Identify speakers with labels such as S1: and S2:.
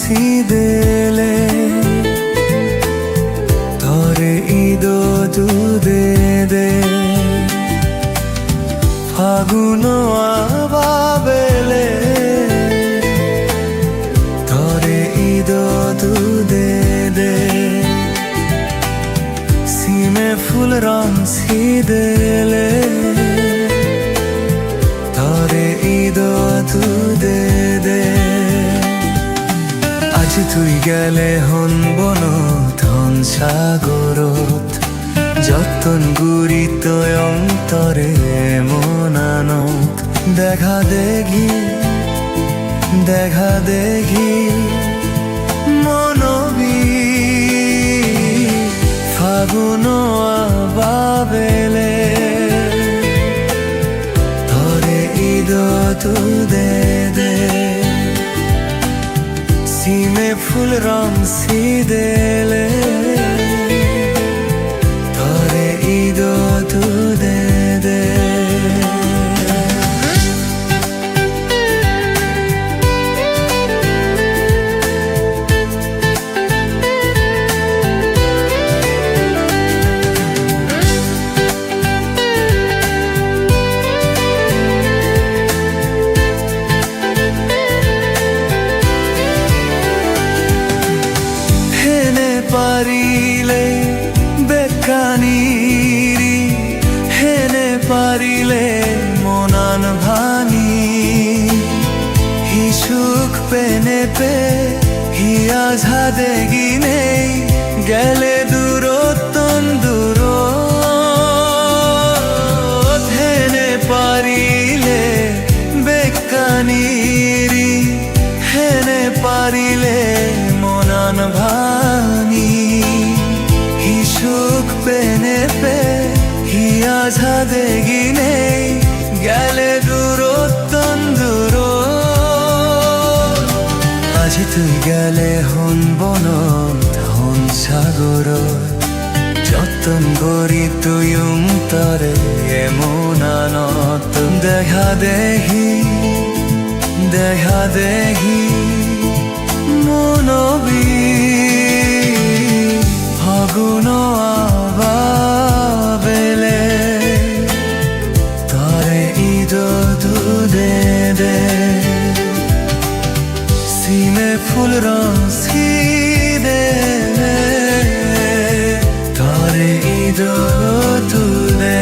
S1: सी देले तोरे ईदो तू दे दे फागुनो आबाबेले तोरे ईदो तू दे दे सीमे फूल रंग सी देले तोरे ईदो तू दे दे आज तुई गेले हन बन धन सागरत যতন গুরিত অন্তরে মনানত দেখা দেখি মনবি ফাগুন আবাবেলে তরে ঈদ তু দে দে सीमे फूल रंग सी देले तोरे ईदो तू दे दे পারিলে বেকানিরি হেনে পারিলে মনান ভাঙি হিসুক পেনে পে হিয়া ঝাদে গিনে গেলে দূরত্বন দূর হেনে পারিলে বেকানিরি হেনে পারিলে মনান ভাঙি হিসুক পেনে পে হিয়া ঝাদে গিনে গেলে দূরত্বন দূর আজ তুই গেলে হন বন ধন সাগর যতন করি তুই তরে এমনানত দেখা দেখি মনবি ফাগুন আবাবেলে তরে ঈদ তু দে দে सीमे फूल रंग सी देले तोरे ईद तू दे